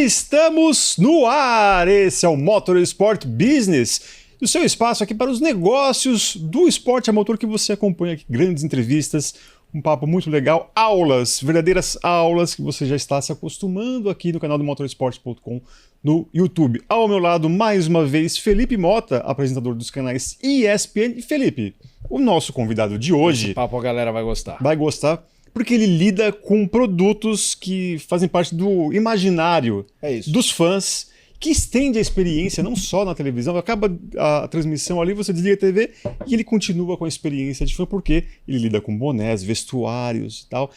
Estamos no ar! Esse é o Motorsport Business, o seu espaço aqui para os negócios do esporte a motor que você acompanha aqui. Grandes entrevistas, um papo muito legal, aulas, verdadeiras aulas que você já está se acostumando aqui no canal do motorsport.com no YouTube. Ao meu lado, mais uma vez, Felipe Mota, apresentador dos canais ESPN. E Felipe, o nosso convidado de hoje... Esse papo a galera vai gostar. Vai gostar, porque ele lida com produtos que fazem parte do imaginário dos fãs, que estende a experiência não só na televisão, acaba a transmissão ali, você desliga a TV e ele continua com a experiência de fã, porque ele lida com bonés, vestuários e tal,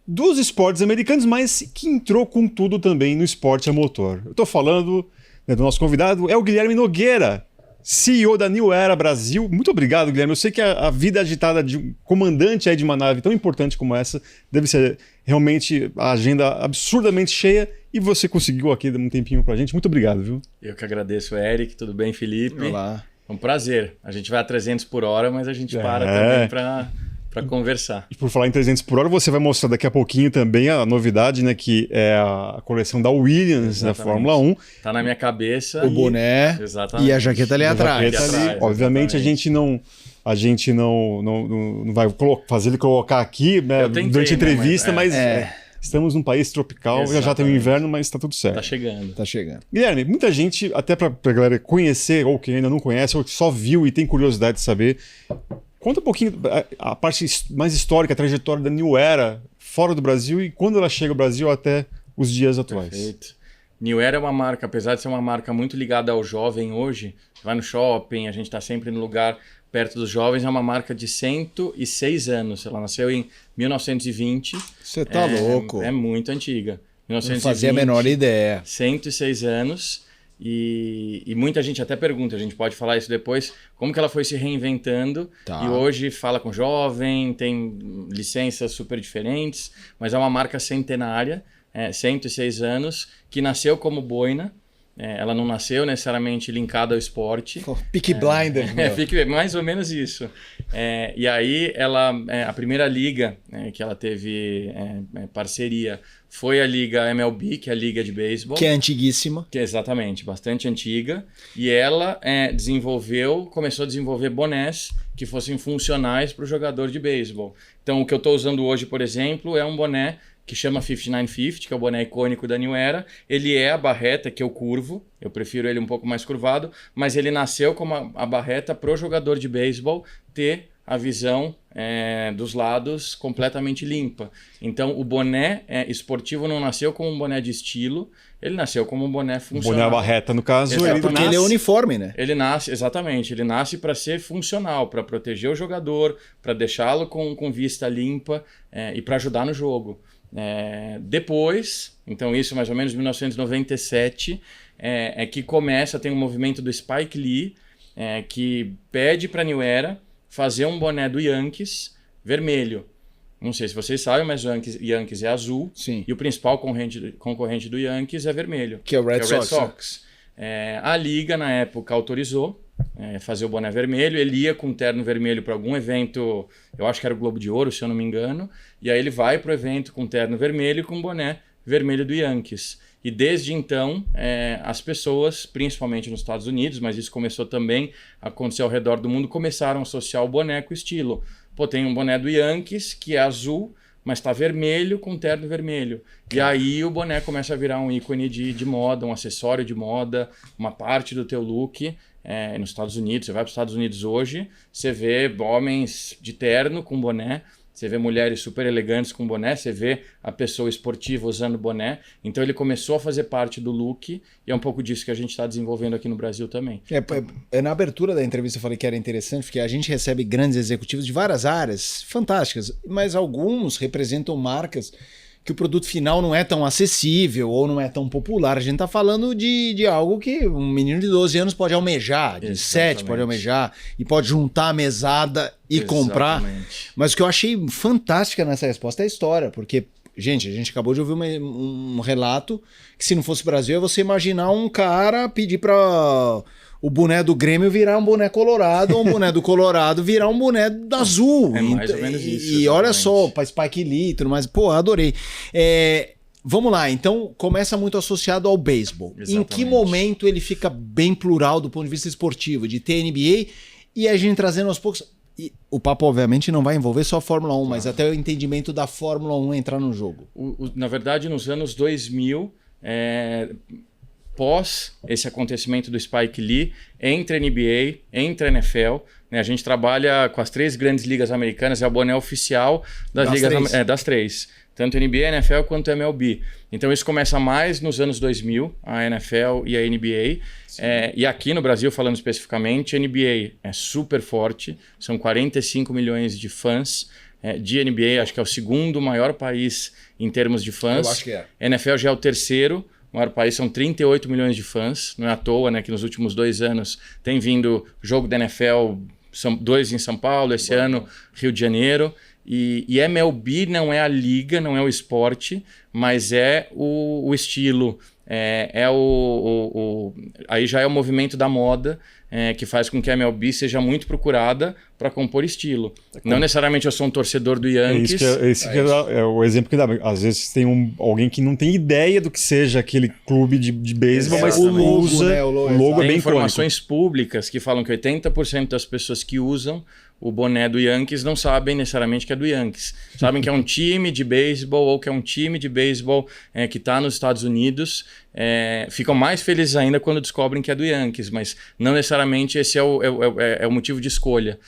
dos esportes americanos, mas que entrou com tudo também no esporte a motor. Eu tô falando, né, do nosso convidado, é o Guilherme Nogueira, CEO da New Era Brasil. Muito obrigado, Guilherme. Eu sei que a vida agitada de um comandante aí de uma nave tão importante como essa deve ser realmente a agenda absurdamente cheia e você conseguiu aqui dar um tempinho pra gente. Muito obrigado, viu? Eu que agradeço, Eric. Tudo bem, Felipe? Olá. É um prazer. A gente vai a 300 por hora, mas a gente para também para conversar. E por falar em 300 por hora, você vai mostrar daqui a pouquinho também a novidade, né, que é a coleção da Williams na Fórmula 1. Tá na minha cabeça. O boné Exatamente. e a jaqueta ali atrás. Obviamente exatamente. a gente não vai fazer ele colocar aqui, né, durante a entrevista, mas estamos num país tropical, já tem o inverno, mas está tudo certo. Tá chegando. Tá chegando. Guilherme, muita gente, até para a galera conhecer, ou que ainda não conhece, ou que só viu e tem curiosidade de saber, conta um pouquinho a parte mais histórica, a trajetória da New Era fora do Brasil e quando ela chega ao Brasil até os dias atuais. Perfeito. New Era é uma marca, apesar de ser uma marca muito ligada ao jovem hoje, vai no shopping, a gente está sempre no lugar perto dos jovens, é uma marca de 106 anos. Ela nasceu em 1920. Você tá louco. É muito antiga. 1920, não fazia a menor ideia. 106 anos. E muita gente até pergunta, a gente pode falar isso depois, como que ela foi se reinventando. Tá. E hoje fala com jovem, tem licenças super diferentes, mas é uma marca centenária, 106 anos, que nasceu como boina. Ela não nasceu necessariamente linkada ao esporte. Peaky Blinders. Fique mais ou menos isso. E aí ela, a primeira liga que ela teve parceria foi a liga MLB, que é a liga de beisebol. Que é antiguíssima. Que é exatamente, bastante antiga. E ela começou a desenvolver bonés que fossem funcionais para o jogador de beisebol. Então o que eu estou usando hoje, por exemplo, é um boné que chama 5950, que é o boné icônico da New Era. Ele é a barreta, que eu curvo, eu prefiro ele um pouco mais curvado, mas ele nasceu como a barreta para o jogador de beisebol ter a visão dos lados completamente limpa. Então o boné esportivo não nasceu como um boné de estilo, ele nasceu como um boné funcional. Boné barreta, no caso. Porque ele é uniforme, né? Ele nasce para ser funcional, para proteger o jogador, para deixá-lo com vista limpa e para ajudar no jogo. Depois, então isso mais ou menos em 1997, que tem um movimento do Spike Lee, que pede para a New Era fazer um boné do Yankees vermelho. Não sei se vocês sabem, mas o Yankees é azul. Sim. E o principal concorrente do Yankees é vermelho. Que é o Red Sox. A liga, na época, autorizou fazer o boné vermelho. Ele ia com terno vermelho para algum evento, eu acho que era o Globo de Ouro, se eu não me engano. E aí ele vai para o evento com terno vermelho e com boné vermelho do Yankees. E desde então, as pessoas, principalmente nos Estados Unidos, mas isso começou também a acontecer ao redor do mundo, começaram a associar o boné com o estilo. Pô, tem um boné do Yankees que é azul, mas está vermelho com terno vermelho. E aí o boné começa a virar um ícone de moda, um acessório de moda, uma parte do teu look. Nos Estados Unidos, você vai para os Estados Unidos hoje, você vê homens de terno com boné, você vê mulheres super elegantes com boné, você vê a pessoa esportiva usando boné. Então ele começou a fazer parte do look e é um pouco disso que a gente está desenvolvendo aqui no Brasil também. Na abertura da entrevista eu falei que era interessante porque a gente recebe grandes executivos de várias áreas fantásticas, mas alguns representam marcas que o produto final não é tão acessível ou não é tão popular. A gente está falando de algo que um menino de 12 anos pode almejar, de 7 pode almejar, e pode juntar a mesada e comprar. Mas o que eu achei fantástica nessa resposta é a história, porque, gente, a gente acabou de ouvir um relato que se não fosse Brasil é você imaginar um cara pedir para o boné do Grêmio virar um boné colorado, ou um boné do Colorado virar um boné azul. É mais ou menos isso. E olha só, para Spike Lee e tudo mais. Pô, adorei. Vamos lá, então começa muito associado ao beisebol. Em que momento ele fica bem plural do ponto de vista esportivo, de ter NBA e a gente trazendo aos poucos... E o papo, obviamente, não vai envolver só a Fórmula 1, mas até o entendimento da Fórmula 1 entrar no jogo. Na verdade, nos anos 2000, pós esse acontecimento do Spike Lee, entre a NBA, entre a NFL, né, a gente trabalha com as 3 grandes ligas americanas, é o boné oficial das três. Tanto a NBA, a NFL quanto a MLB. Então isso começa mais nos anos 2000, a NFL e a NBA. E aqui no Brasil, falando especificamente, a NBA é super forte, são 45 milhões de fãs de NBA, acho que é o segundo maior país em termos de fãs. Eu acho que é. A NFL já é o terceiro maior país, são 38 milhões de fãs. Não é à toa, né, que nos últimos 2 anos tem vindo jogo da NFL, são 2 em São Paulo, esse ano Rio de Janeiro. E MLB não é a liga, não é o esporte, mas é o estilo, aí já é o movimento da moda que faz com que a MLB seja muito procurada para compor estilo. Não necessariamente eu sou um torcedor do Yankees. Esse é o exemplo que dá. Às vezes tem alguém que não tem ideia do que seja aquele clube de beisebol, mas o logo, usa né? o logo tem é bem informações públicas que falam que 80% das pessoas que usam o boné do Yankees não sabem necessariamente que é do Yankees. Sabem que é um time de beisebol ou que é um time de beisebol que está nos Estados Unidos. Ficam mais felizes ainda quando descobrem que é do Yankees, mas não necessariamente esse é o motivo de escolha.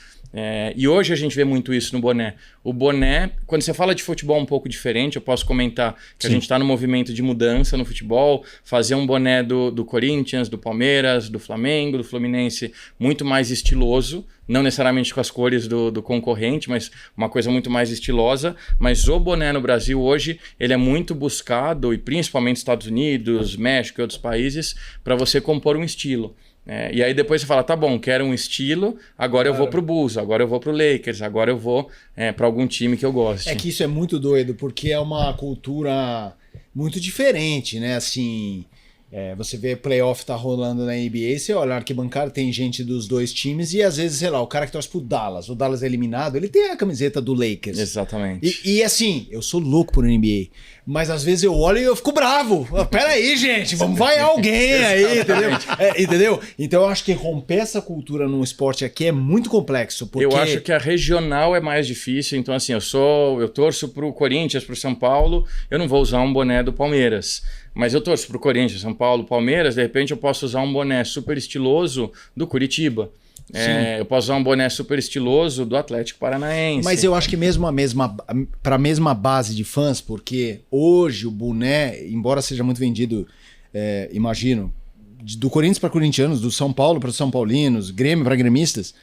E hoje a gente vê muito isso no boné. O boné, quando você fala de futebol um pouco diferente, eu posso comentar que a gente está no movimento de mudança no futebol, fazer um boné do Corinthians, do Palmeiras, do Flamengo, do Fluminense, muito mais estiloso, não necessariamente com as cores do concorrente, mas uma coisa muito mais estilosa. Mas o boné no Brasil hoje, ele é muito buscado, e principalmente nos Estados Unidos, México e outros países, para você compor um estilo. E aí depois você fala, tá bom, quero um estilo, agora eu vou pro Bulls, agora eu vou pro Lakers, agora eu vou para algum time que eu goste. É que isso é muito doido, porque é uma cultura muito diferente, né? Assim, você vê playoff tá rolando na NBA, você olha na arquibancada, tem gente dos 2 times e às vezes, sei lá, o cara que torce pro Dallas, o Dallas é eliminado, ele tem a camiseta do Lakers. Exatamente. E assim, eu sou louco por NBA, mas às vezes eu olho e eu fico bravo. Pera aí, gente, vamos vaiar alguém aí, entendeu? Entendeu? Então eu acho que romper essa cultura no esporte aqui é muito complexo. Porque... Eu acho que a regional é mais difícil, então assim, eu torço pro Corinthians, pro São Paulo, eu não vou usar um boné do Palmeiras. Mas eu torço pro Corinthians, São Paulo, Palmeiras, de repente eu posso usar um boné super estiloso do Curitiba. Eu posso usar um boné super estiloso do Atlético Paranaense. Mas eu acho que mesmo para a mesma base de fãs, porque hoje o boné, embora seja muito vendido, imagino, do Corinthians para corintianos, do São Paulo para São Paulinos, Grêmio para gremistas,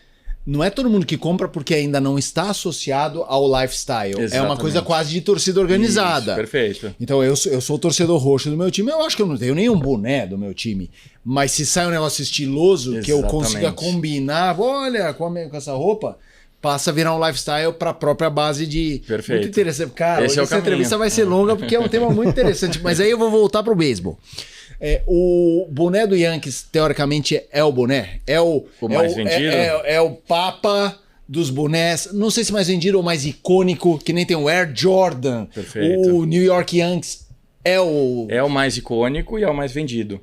não é todo mundo que compra porque ainda não está associado ao lifestyle. Exatamente. É uma coisa quase de torcida organizada. Isso, perfeito. Então eu sou o torcedor roxo do meu time, eu acho que eu não tenho nenhum boné do meu time. Mas se sai um negócio estiloso, que eu consiga combinar, olha, com essa roupa, passa a virar um lifestyle para a própria base de... Perfeito. Muito interessante. Cara, essa entrevista vai ser longa porque é um tema muito interessante. Mas aí eu vou voltar pro beisebol. O boné do Yankees, teoricamente, é o boné? O mais vendido? É o papa dos bonés. Não sei se mais vendido ou mais icônico, que nem tem o Air Jordan. Perfeito. O New York Yankees é o mais icônico e é o mais vendido.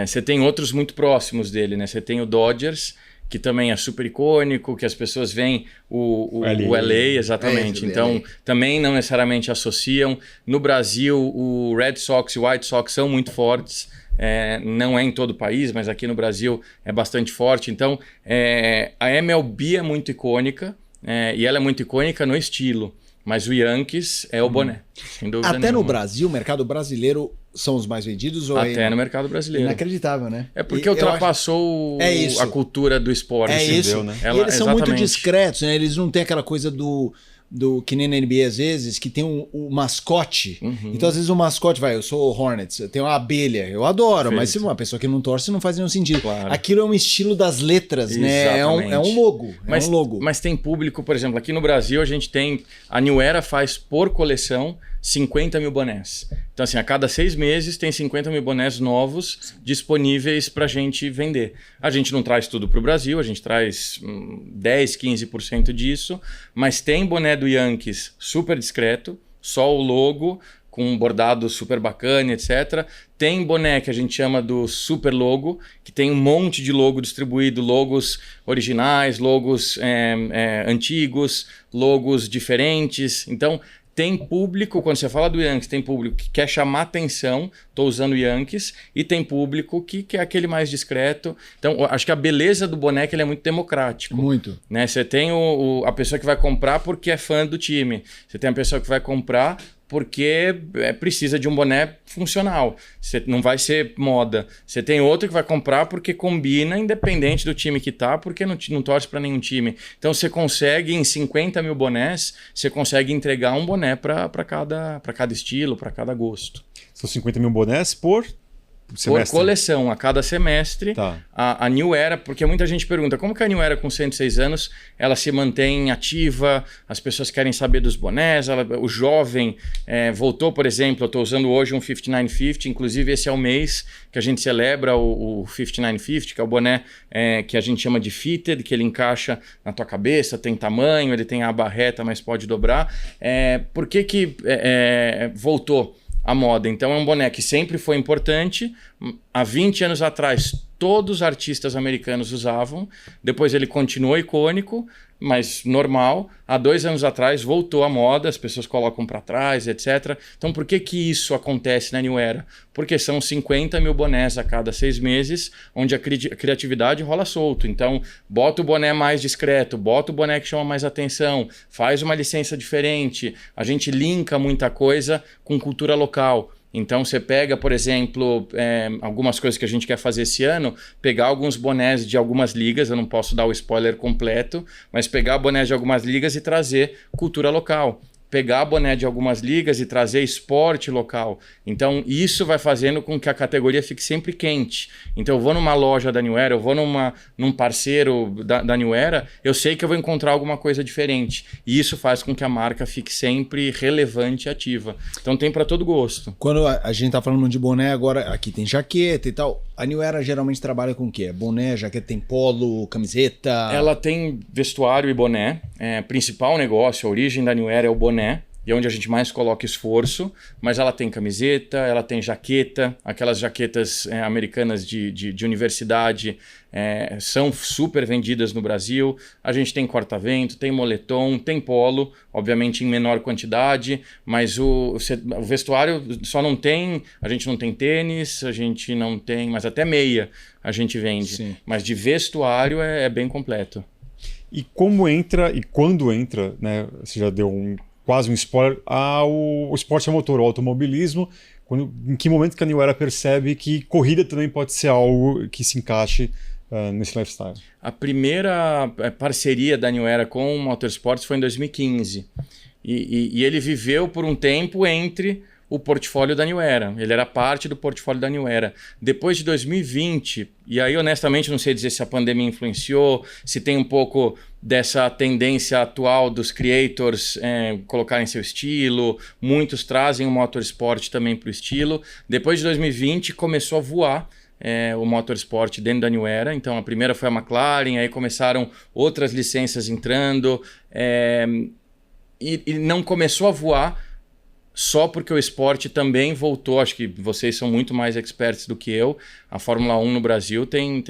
Você tem outros muito próximos dele, né? Você tem o Dodgers, que também é super icônico, que as pessoas veem o LA, exatamente. Então, também não necessariamente associam. No Brasil, o Red Sox e o White Sox são muito fortes. Não é em todo o país, mas aqui no Brasil é bastante forte. Então, a MLB é muito icônica, e ela é muito icônica no estilo. Mas o Yankees é o boné, sem dúvida Até nenhuma. no Brasil, o mercado brasileiro são os mais vendidos? Ou Até no mercado brasileiro. Inacreditável, né? É porque ultrapassou a cultura do esporte. Isso. Né? E eles são muito discretos, né? Eles não têm aquela coisa do que nem na NBA às vezes, que tem o mascote. Então às vezes o mascote, eu sou o Hornets, eu tenho uma abelha, eu adoro, mas se uma pessoa que não torce não faz nenhum sentido. Claro. Aquilo é um estilo das letras, né? É um logo. Mas tem público, por exemplo, aqui no Brasil a gente tem, a New Era faz por coleção 50 mil bonés. Então assim, a cada 6 meses tem 50 mil bonés novos disponíveis para a gente vender. A gente não traz tudo para o Brasil, a gente traz 10, 15% disso, mas tem boné do Yankees super discreto, só o logo, com um bordado super bacana, etc. Tem boné que a gente chama do super logo, que tem um monte de logo distribuído, logos originais, logos antigos, logos diferentes. Então, tem público, quando você fala do Yankees, tem público que quer chamar atenção, estou usando Yankees, e tem público que é aquele mais discreto. Então, acho que a beleza do boné é que ele é muito democrático. Muito. Né? Você tem a pessoa que vai comprar porque é fã do time. Você tem a pessoa que vai comprar porque precisa de um boné funcional. Você não vai ser moda. Você tem outro que vai comprar porque combina, independente do time que tá, porque não torce para nenhum time. Então você consegue, em 50 mil bonés, você consegue entregar um boné para cada estilo, para cada gosto. São 50 mil bonés por semestre? Por coleção, a cada semestre. Tá. A New Era, porque muita gente pergunta como que a New Era com 106 anos ela se mantém ativa, as pessoas querem saber dos bonés, o jovem voltou, por exemplo, eu estou usando hoje um 5950, inclusive esse é o mês que a gente celebra o 5950, que é o boné que a gente chama de fitted, que ele encaixa na tua cabeça, tem tamanho, ele tem a aba reta, mas pode dobrar. Por que voltou a moda? Então é um boné que sempre foi importante. Há 20 anos atrás, todos os artistas americanos usavam. Depois ele continuou icônico, mas normal. Há 2 anos atrás voltou à moda, as pessoas colocam para trás, etc. Então por que isso acontece na New Era? Porque são 50 mil bonés a cada 6 meses, onde a criatividade rola solto. Então bota o boné mais discreto, bota o boné que chama mais atenção, faz uma licença diferente. A gente linka muita coisa com cultura local. Então você pega, por exemplo, algumas coisas que a gente quer fazer esse ano, pegar alguns bonés de algumas ligas, eu não posso dar o spoiler completo, mas pegar bonés de algumas ligas e trazer cultura local. Pegar boné de algumas ligas e trazer esporte local. Então isso vai fazendo com que a categoria fique sempre quente. Então eu vou numa loja da New Era, eu vou num parceiro da New Era, eu sei que eu vou encontrar alguma coisa diferente. E isso faz com que a marca fique sempre relevante e ativa. Então tem para todo gosto. Quando a gente tá falando de boné, agora aqui tem jaqueta e tal. A New Era geralmente trabalha com o quê? Boné, jaqueta, tem polo, camiseta? Ela tem vestuário e boné. Principal negócio, a origem da New Era é o boné. E é onde a gente mais coloca esforço, mas ela tem camiseta, ela tem jaqueta, aquelas jaquetas americanas de universidade são super vendidas no Brasil. A gente tem corta-vento, tem moletom, tem polo, obviamente em menor quantidade, mas o vestuário só não tem, a gente não tem tênis, a gente não tem, mas até meia a gente vende. Sim. Mas de vestuário é bem completo. E como entra e quando entra, né? Você já deu quase um spoiler, o esporte a motor, o automobilismo. Em que momento que a New Era percebe que corrida também pode ser algo que se encaixe nesse lifestyle? A primeira parceria da New Era com o Motorsports foi em 2015. E ele viveu por um tempo entre o portfólio da New Era. Ele era parte do portfólio da New Era. Depois de 2020, e aí honestamente não sei dizer se a pandemia influenciou, se tem um pouco dessa tendência atual dos creators colocarem seu estilo, muitos trazem o motorsport também para o estilo. Depois de 2020 começou a voar o motorsport dentro da New Era. Então a primeira foi a McLaren, aí começaram outras licenças entrando, e não começou a voar só porque o esporte também voltou. Acho que vocês são muito mais experts do que eu. A Fórmula 1 no Brasil tem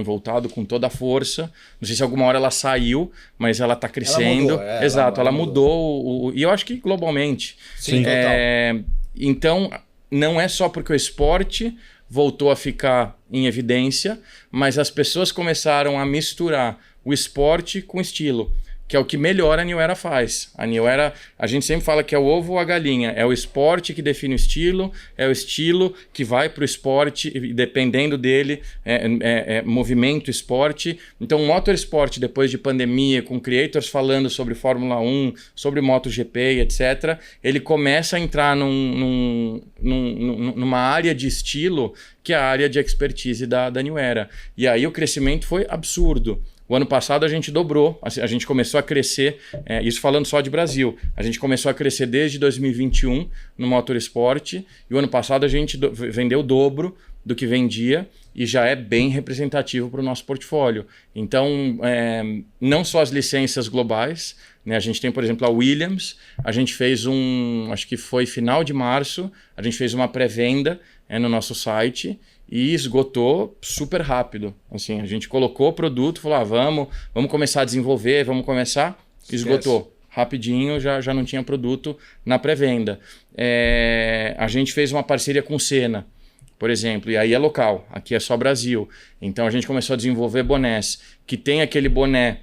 voltado com toda a força. Não sei se alguma hora ela saiu, mas ela está crescendo. Ela mudou, Exato, ela mudou. E eu acho que globalmente. Sim, total. Então, não é só porque o esporte voltou a ficar em evidência, mas as pessoas começaram a misturar o esporte com estilo, que é o que melhor a New Era faz. A New Era, a gente sempre fala que é o ovo ou a galinha. É o esporte que define o estilo, é o estilo que vai para o esporte, e dependendo dele, movimento, esporte. Então, o motorsport, depois de pandemia, com creators falando sobre Fórmula 1, sobre MotoGP, etc., ele começa a entrar numa área de estilo que é a área de expertise da New Era. E aí o crescimento foi absurdo. O ano passado a gente dobrou, a gente começou a crescer, isso falando só de Brasil, a gente começou a crescer desde 2021 no Motorsport, e o ano passado a gente vendeu o dobro do que vendia e já é bem representativo para o nosso portfólio. Então, não só as licenças globais, né? A gente tem, por exemplo, a Williams, a gente fez acho que foi final de março, a gente fez uma pré-venda no nosso site e esgotou super rápido. Assim, a gente colocou o produto, falou, vamos começar a desenvolver, esgotou. Rapidinho, já não tinha produto na pré-venda. A gente fez uma parceria com o Senna, por exemplo, e aí é local, aqui é só Brasil. Então a gente começou a desenvolver bonés, que tem aquele boné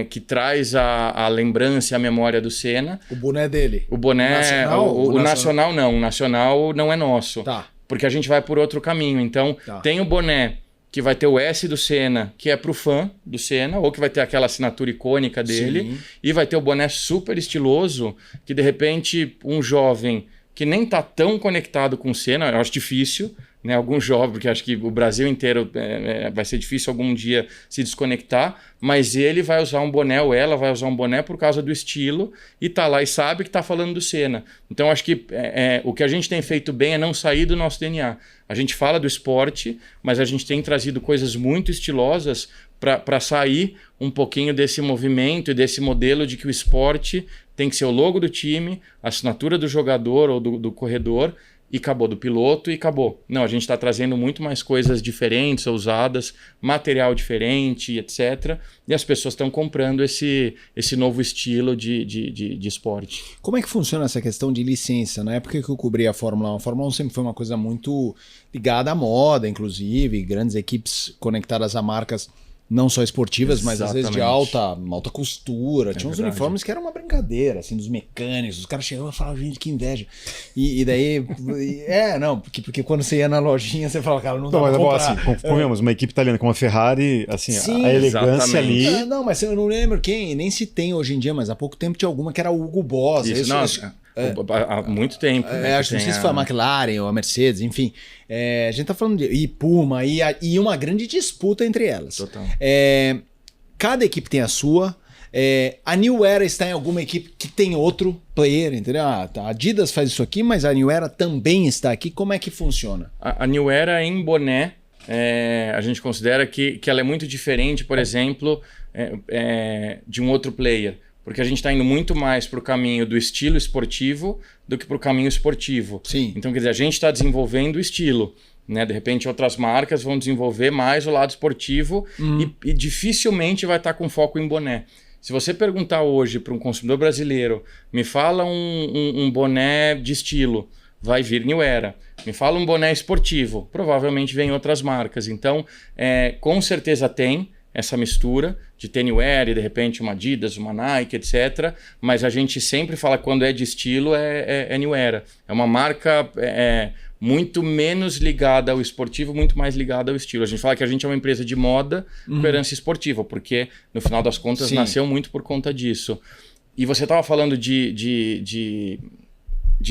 que traz a lembrança e a memória do Senna. O boné dele? O boné... Nacional? O nacional não, o nacional não é nosso. Tá. Porque a gente vai por outro caminho. Então tem o boné que vai ter o S do Senna, que é pro fã do Senna, ou que vai ter aquela assinatura icônica dele. Sim. E vai ter o boné super estiloso, que de repente um jovem que nem está tão conectado com o Senna, eu acho difícil, né? Algum jovem, porque acho que o Brasil inteiro vai ser difícil algum dia se desconectar, mas ele vai usar um boné, ou ela vai usar um boné por causa do estilo, e tá lá e sabe que está falando do Senna. Então acho que o que a gente tem feito bem é não sair do nosso DNA. A gente fala do esporte, mas a gente tem trazido coisas muito estilosas para sair um pouquinho desse movimento e desse modelo de que o esporte tem que ser o logo do time, a assinatura do jogador ou do corredor, e acabou, do piloto e acabou. Não, a gente está trazendo muito mais coisas diferentes, ousadas, material diferente, etc. E as pessoas estão comprando esse novo estilo de esporte. Como é que funciona essa questão de licença? Na época que eu cobri a Fórmula 1, a Fórmula 1 sempre foi uma coisa muito ligada à moda, inclusive, grandes equipes conectadas a marcas não só esportivas, mas às vezes de alta costura. Tinha uns uniformes que eram uma brincadeira, assim, dos mecânicos. Os caras chegavam e falavam, gente, que inveja. E daí... porque quando você ia na lojinha, você fala, cara, não dá pra comprar. Assim, convenhamos, uma equipe italiana com uma Ferrari, assim, sim, a elegância ali... mas eu não lembro quem, nem se tem hoje em dia, mas há pouco tempo tinha alguma que era o Hugo Boss. Isso, há muito tempo. Acho que não sei se foi a McLaren ou a Mercedes, enfim. A gente tá falando de Puma e uma grande disputa entre elas. Total. Cada equipe tem a sua. A New Era está em alguma equipe que tem outro player, entendeu? A Adidas faz isso aqui, mas a New Era também está aqui. Como é que funciona? A New Era em boné, a gente considera que ela é muito diferente, por exemplo, de um outro player. Porque a gente está indo muito mais para o caminho do estilo esportivo do que para o caminho esportivo. Sim. Então, quer dizer, a gente está desenvolvendo o estilo. Né? De repente, outras marcas vão desenvolver mais o lado esportivo e dificilmente vai estar com foco em boné. Se você perguntar hoje para um consumidor brasileiro, me fala um boné de estilo, vai vir New Era. Me fala um boné esportivo, provavelmente vem outras marcas. Então, com certeza tem essa mistura de Tenwear e de repente uma Adidas, uma Nike, etc. Mas a gente sempre fala que quando é de estilo é New Era. É uma marca muito menos ligada ao esportivo, muito mais ligada ao estilo. A gente fala que a gente é uma empresa de moda com herança esportiva, porque no final das contas nasceu muito por conta disso. E você estava falando de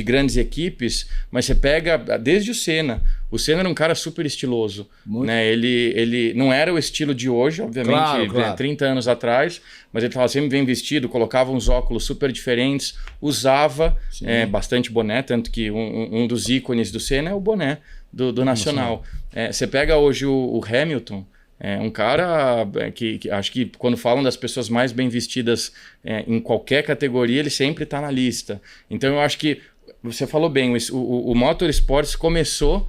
grandes equipes, mas você pega desde o Senna. O Senna era um cara super estiloso. Né? Ele não era o estilo de hoje, obviamente, claro. 30 anos atrás, mas ele estava sempre bem vestido, colocava uns óculos super diferentes, usava bastante boné, tanto que um dos ícones do Senna é o boné do Nacional. Você pega hoje o Hamilton, um cara que acho que quando falam das pessoas mais bem vestidas em qualquer categoria, ele sempre está na lista. Então eu acho que você falou bem, o Motorsports começou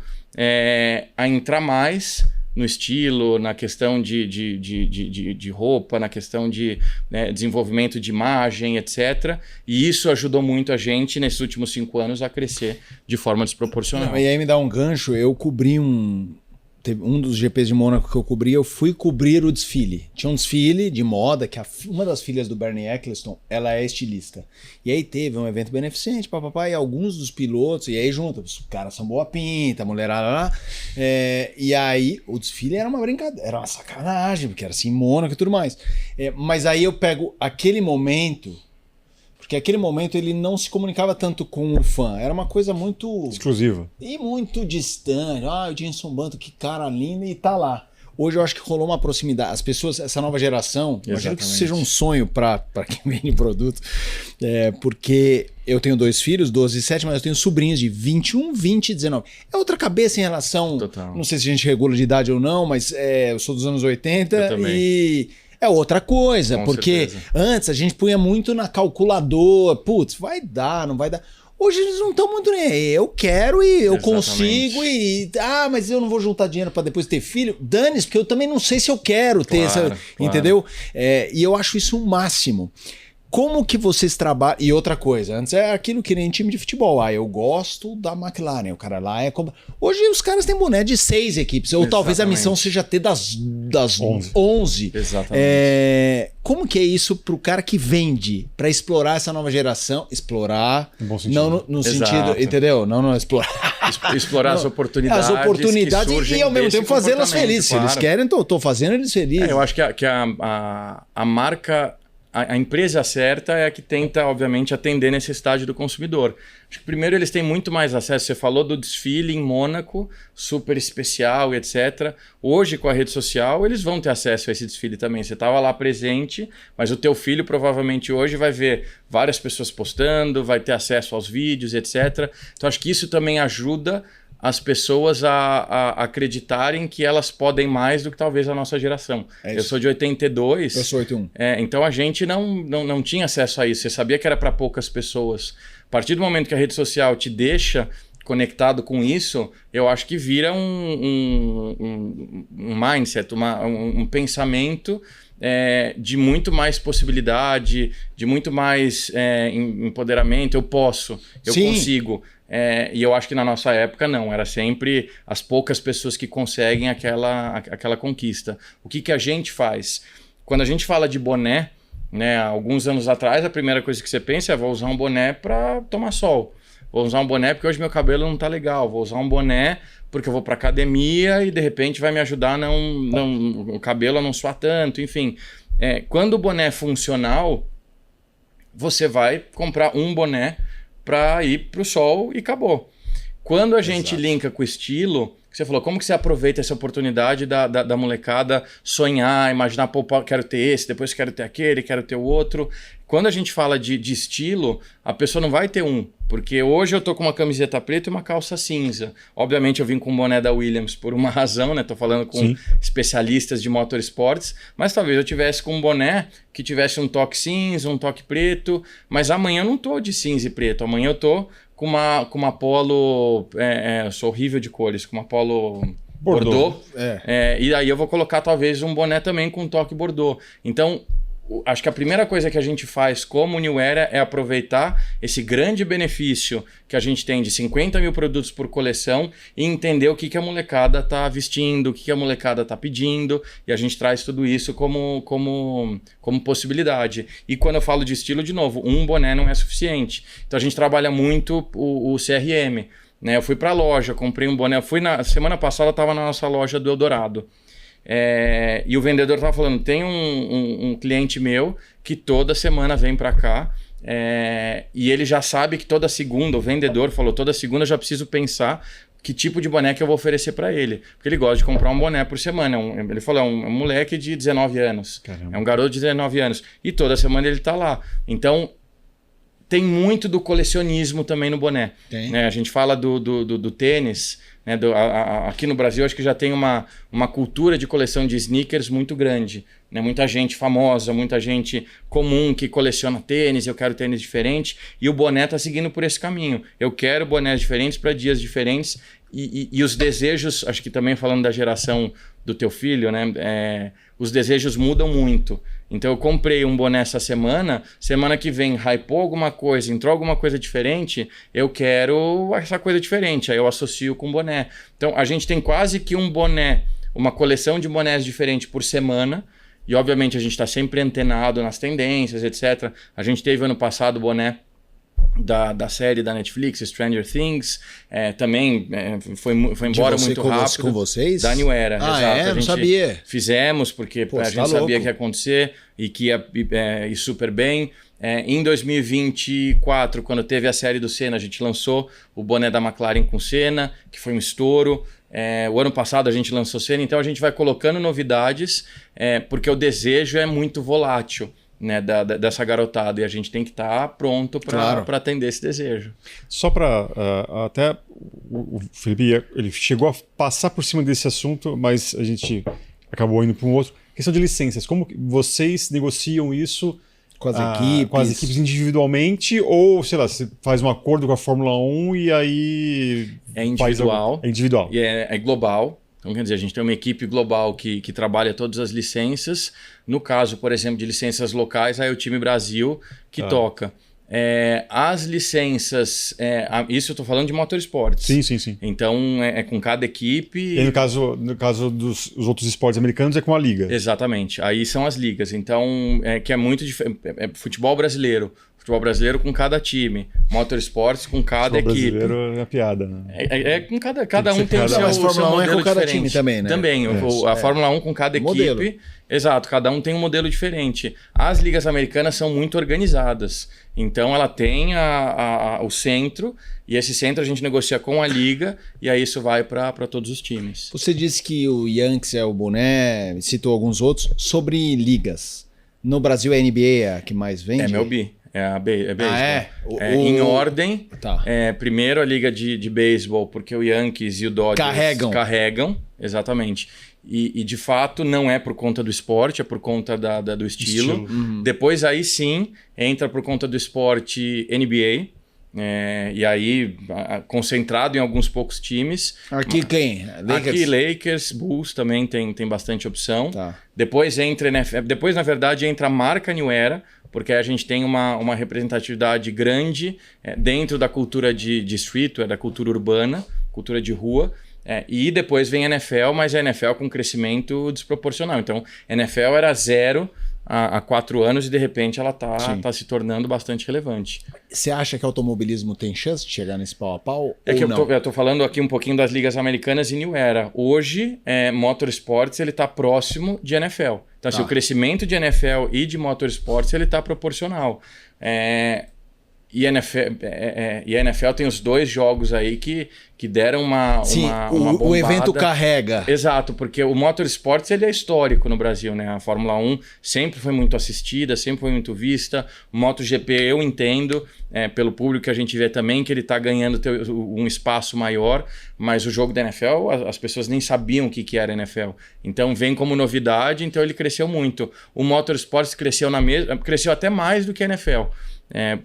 a entrar mais no estilo, na questão de roupa, na questão de desenvolvimento de imagem, etc. E isso ajudou muito a gente, nesses últimos 5 anos, a crescer de forma desproporcional. E aí me dá um gancho, eu cobri teve um dos GPs de Mônaco que eu cobri, eu fui cobrir o desfile. Tinha um desfile de moda, que uma das filhas do Bernie Eccleston, ela é estilista. E aí teve um evento beneficente, papapá, e alguns dos pilotos, e aí junto, os caras são boa pinta, a mulherada lá. E aí o desfile era uma brincadeira, era uma sacanagem, porque era assim, Mônaco e tudo mais. Mas aí eu pego aquele momento... Porque aquele momento ele não se comunicava tanto com o fã. Era uma coisa muito... exclusiva. E muito distante. O Jenson Button, que cara lindo, e tá lá. Hoje eu acho que rolou uma proximidade. As pessoas, essa nova geração, imagino que isso seja um sonho para quem vende produto, porque eu tenho 2 filhos, 12 e 7, mas eu tenho sobrinhos de 21, 20 e 19. É outra cabeça em relação... Total. Não sei se a gente regula de idade ou não, mas eu sou dos anos 80 e... É outra coisa, porque antes a gente punha muito na calculadora, putz, vai dar, não vai dar. Hoje eles não estão muito nem aí. Eu quero e eu consigo mas eu não vou juntar dinheiro para depois ter filho. Dane-se, porque eu também não sei se eu quero ter, entendeu? E eu acho isso o máximo. Como que vocês trabalham... E outra coisa, antes é aquilo que nem time de futebol. Eu gosto da McLaren, o cara lá é... Hoje os caras têm boné de 6 equipes, ou talvez a missão seja ter das 11. Exatamente. Como que é isso pro cara que vende, para explorar essa nova geração? Explorar, não no sentido, entendeu? Não explorar. Explorar as oportunidades. As oportunidades e ao mesmo tempo fazê-las felizes. Claro. Se eles querem, tô fazendo eles felizes. Eu acho que a marca... A empresa certa é a que tenta, obviamente, atender a necessidade do consumidor. Acho que primeiro eles têm muito mais acesso. Você falou do desfile em Mônaco, super especial e etc. Hoje, com a rede social, eles vão ter acesso a esse desfile também. Você estava lá presente, mas o teu filho provavelmente hoje vai ver várias pessoas postando, vai ter acesso aos vídeos, etc. Então, acho que isso também ajuda as pessoas a acreditarem que elas podem mais do que talvez a nossa geração. Eu sou de 82. Eu sou 81. Então a gente não tinha acesso a isso. Você sabia que era para poucas pessoas. A partir do momento que a rede social te deixa conectado com isso, eu acho que vira um mindset, um pensamento de muito mais possibilidade, de muito mais empoderamento. Eu posso, eu consigo. E eu acho que na nossa época não, era sempre as poucas pessoas que conseguem aquela conquista. O que a gente faz? Quando a gente fala de boné, né, alguns anos atrás, a primeira coisa que você pensa é: vou usar um boné para tomar sol, vou usar um boné porque hoje meu cabelo não tá legal, vou usar um boné porque eu vou para academia e de repente vai me ajudar o cabelo a não suar tanto, enfim. Quando o boné é funcional, você vai comprar um boné para ir para o sol e acabou. Quando a gente linka com o estilo, você falou, como que você aproveita essa oportunidade da molecada sonhar, imaginar, pô, quero ter esse, depois quero ter aquele, quero ter o outro. Quando a gente fala de estilo, a pessoa não vai ter um, porque hoje eu tô com uma camiseta preta e uma calça cinza. Obviamente eu vim com um boné da Williams por uma razão, né? Tô falando com especialistas de motorsports, mas talvez eu tivesse com um boné que tivesse um toque cinza, um toque preto, mas amanhã eu não tô de cinza e preto, amanhã eu tô com uma polo, eu sou horrível de cores, com uma polo Bordeaux. E aí eu vou colocar talvez um boné também com um toque Bordeaux. Então, acho que a primeira coisa que a gente faz como New Era é aproveitar esse grande benefício que a gente tem de 50 mil produtos por coleção e entender o que a molecada está vestindo, o que a molecada está pedindo, e a gente traz tudo isso como possibilidade. E quando eu falo de estilo, de novo, um boné não é suficiente. Então a gente trabalha muito o CRM. Né? Eu fui para a loja, comprei um boné, semana passada estava na nossa loja do Eldorado. E o vendedor estava falando, tem um cliente meu que toda semana vem para cá e ele já sabe que toda segunda, o vendedor falou, toda segunda eu já preciso pensar que tipo de boné que eu vou oferecer para ele, porque ele gosta de comprar um boné por semana. Ele falou, é um moleque de 19 anos. Caramba. É um garoto de 19 anos e toda semana ele está lá. Então tem muito do colecionismo também no boné, né? A gente fala do tênis, né? Aqui no Brasil acho que já tem uma cultura de coleção de sneakers muito grande, né? Muita gente famosa, muita gente comum que coleciona tênis, eu quero tênis diferente, e o boné está seguindo por esse caminho. Eu quero bonés diferentes para dias diferentes, e os desejos, acho que também falando da geração do teu filho, né? Os desejos mudam muito. Então eu comprei um boné essa semana que vem hypou alguma coisa, entrou alguma coisa diferente, eu quero essa coisa diferente, aí eu associo com boné. Então a gente tem quase que um boné, uma coleção de bonés diferentes por semana, e obviamente a gente está sempre antenado nas tendências, etc. A gente teve ano passado o boné da série da Netflix, Stranger Things, também foi embora muito rápido. Com vocês? Da New Era, exato. Não sabia. Fizemos, porque a gente sabia que ia acontecer e que ia ir super bem. Em 2024, quando teve a série do Senna, a gente lançou o boné da McLaren com Senna, que foi um estouro. O ano passado a gente lançou Senna, então a gente vai colocando novidades, porque o desejo é muito volátil, né, dessa garotada, e a gente tem que estar pronto para atender esse desejo. Só para até o Felipe, ele chegou a passar por cima desse assunto, mas a gente acabou indo para um outro. Questão de licenças, como vocês negociam isso com as equipes individualmente, ou, sei lá, você faz um acordo com a Fórmula 1 e aí... É individual. É individual. E é global. Então, quer dizer, a gente tem uma equipe global que trabalha todas as licenças. No caso, por exemplo, de licenças locais, aí é o time Brasil que toca. As licenças, isso eu estou falando de motorsports. Sim. Então é com cada equipe. E no caso dos outros esportes americanos é com a liga. Exatamente, aí são as ligas. Então que é muito diferente. Futebol brasileiro com cada time, motorsports com cada equipe. Futebol brasileiro é piada, né? Com cada um tem o seu modelo Fórmula 1 é com cada diferente. time também, né? Também, a Fórmula 1 com cada equipe. Modelo. Exato, cada um tem um modelo diferente. As ligas americanas são muito organizadas. Então ela tem o centro, e esse centro a gente negocia com a liga, e aí isso vai para todos os times. Você disse que o Yankees é o boné, citou alguns outros. Sobre ligas, no Brasil a NBA a que mais vende? É MLB. É beisebol. Em ordem, primeiro a liga de beisebol, porque o Yankees e o Dodgers carregam, exatamente. E de fato não é por conta do esporte, é por conta do estilo. Uhum. Depois aí sim entra por conta do esporte NBA. E aí concentrado em alguns poucos times. Aqui quem? Lakers? Aqui Lakers, Bulls também tem bastante opção. Tá. Depois na verdade entra a marca New Era, porque a gente tem uma representatividade grande dentro da cultura de streetwear, da cultura urbana, cultura de rua. E depois vem a NFL, mas a NFL com crescimento desproporcional. Então, a NFL era 0 há 4 anos e de repente ela tá se tornando bastante relevante. Você acha que o automobilismo tem chance de chegar nesse pau a pau? Eu tô falando aqui um pouquinho das ligas americanas e New Era. Hoje, Motorsports ele tá próximo de NFL. Então, assim, o crescimento de NFL e de Motorsports ele tá proporcional. E a NFL tem os 2 jogos aí que deram uma bombada. O evento carrega. Exato, porque o Motorsports ele é histórico no Brasil, né? A Fórmula 1 sempre foi muito assistida, sempre foi muito vista. O MotoGP eu entendo, pelo público que a gente vê também, que ele está ganhando um espaço maior, mas o jogo da NFL, as pessoas nem sabiam o que era NFL. Então vem como novidade, então ele cresceu muito. O Motorsports cresceu até mais do que a NFL.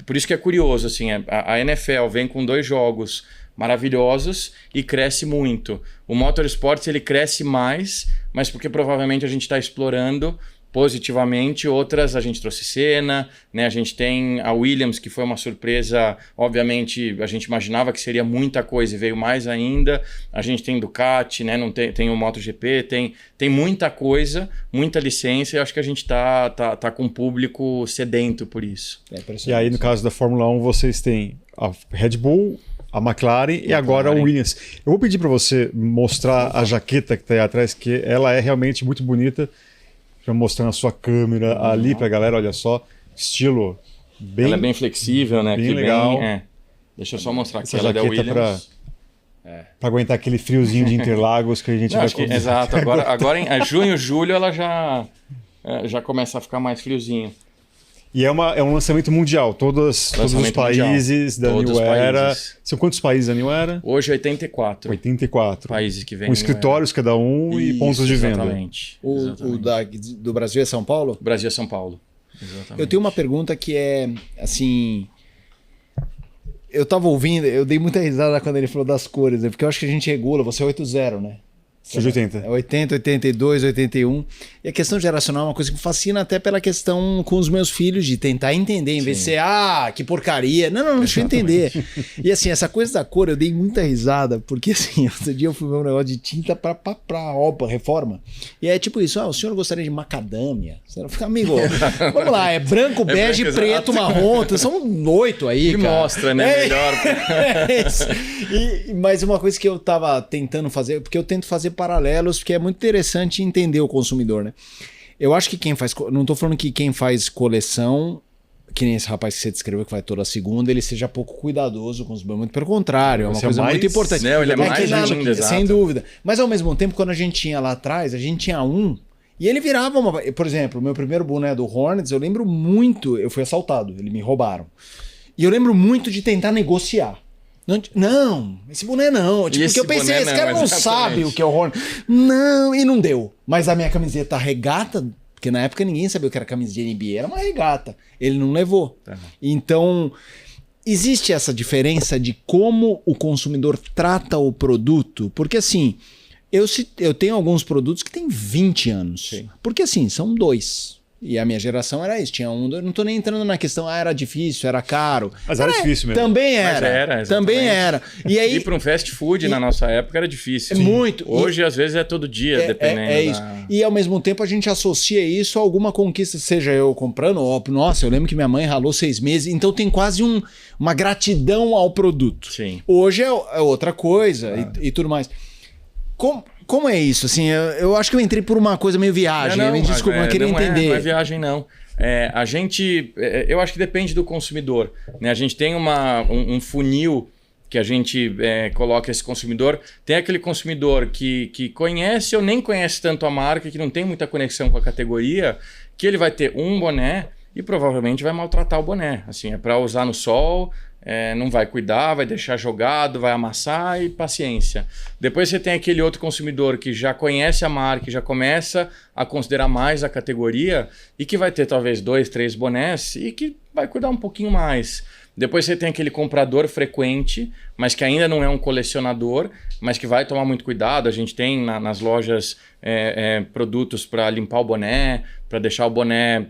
Por isso que é curioso, assim, a NFL vem com 2 jogos maravilhosos e cresce muito. O Motorsports ele cresce mais, mas porque provavelmente a gente está explorando positivamente outras. A gente trouxe Senna, né? A gente tem a Williams, que foi uma surpresa, obviamente a gente imaginava que seria muita coisa e veio mais ainda. A gente tem Ducati, né? Tem o MotoGP, tem muita coisa, muita licença, e acho que a gente tá com um público sedento por isso. E aí no caso da Fórmula 1 vocês têm a Red Bull, a McLaren e agora o Williams. Eu vou pedir para você mostrar a jaqueta que está aí atrás, que ela é realmente muito bonita. Já mostrando a sua câmera ali pra galera, olha só, estilo bem... Ela é bem flexível, né? Bem legal. Deixa eu só mostrar aqui, essa ela é da jaqueta Williams. Pra aguentar aquele friozinho de Interlagos que a gente vai... Exato, agora em junho, julho ela já começa a ficar mais friozinho. E é um lançamento mundial, todos os países da New Era. São quantos países da New Era? Hoje 84. 84. Países que vêm. Com escritórios cada um e pontos de venda. Exatamente. O do Brasil é São Paulo? Brasil é São Paulo. Exatamente. Eu tenho uma pergunta que é, assim... Eu tava ouvindo, eu dei muita risada quando ele falou das cores, né? Porque eu acho que a gente regula, você é 8-0, né? Seja 80. 80, 82, 81. E a questão geracional é uma coisa que me fascina até pela questão com os meus filhos, de tentar entender, em vez de ser, que porcaria. Não, deixa eu entender. E assim, essa coisa da cor, eu dei muita risada, porque assim, outro dia eu fui ver um negócio de tinta pra obra, reforma. E é tipo isso, o senhor gostaria de macadâmia? Você fica, amigo, vamos lá, é branco, bege, preto, marrom, são 8 aí, que cara. mostra, né, melhor. Mas uma coisa que eu tava tentando fazer, porque eu tento fazer paralelos, porque é muito interessante entender o consumidor, né? Eu acho que quem faz... Não estou falando que quem faz coleção que nem esse rapaz que você descreveu, que vai toda segunda, ele seja pouco cuidadoso com os banhos. Muito pelo contrário, é uma coisa muito importante. Não, ele é mais ainda, sem dúvida. Mas ao mesmo tempo, quando a gente tinha lá atrás, a gente tinha um, e ele virava uma... Por exemplo, o meu primeiro boné do Hornets, eu lembro muito, eu fui assaltado, eles me roubaram. E eu lembro muito de tentar negociar. Não, esse boné não. Tipo, porque eu pensei, esse cara não sabe o que é o Hornets. Não, e não deu. Mas a minha camiseta regata, porque na época ninguém sabia o que era camisa de NBA, era uma regata. Ele não levou. Tá. Então, existe essa diferença de como o consumidor trata o produto, porque assim, eu tenho alguns produtos que têm 20 anos. Sim. Porque assim, são 2. E a minha geração era isso, tinha um, eu não tô nem entrando na questão, era difícil, era caro. Mas era difícil mesmo. Também era. Mas era, também era. E aí, ir para um fast food na nossa época era difícil. Muito. Hoje, às vezes, é todo dia, dependendo. É isso. E ao mesmo tempo a gente associa isso a alguma conquista, seja eu comprando, ou, nossa, eu lembro que minha mãe ralou 6 meses, então tem quase uma gratidão ao produto. Sim. Hoje é outra coisa e tudo mais. Como é isso? Assim, eu acho que eu entrei por uma coisa meio viagem. Me desculpa, eu queria entender. Não é viagem, não. A gente... eu acho que depende do consumidor. Né? A gente tem um funil que a gente coloca esse consumidor. Tem aquele consumidor que conhece ou nem conhece tanto a marca, que não tem muita conexão com a categoria, que ele vai ter um boné e provavelmente vai maltratar o boné. Assim, é para usar no sol... não vai cuidar, vai deixar jogado, vai amassar e paciência. Depois você tem aquele outro consumidor que já conhece a marca, já começa a considerar mais a categoria e que vai ter talvez 2, 3 bonés e que vai cuidar um pouquinho mais. Depois você tem aquele comprador frequente, mas que ainda não é um colecionador, mas que vai tomar muito cuidado. A gente tem nas lojas produtos para limpar o boné, para deixar o boné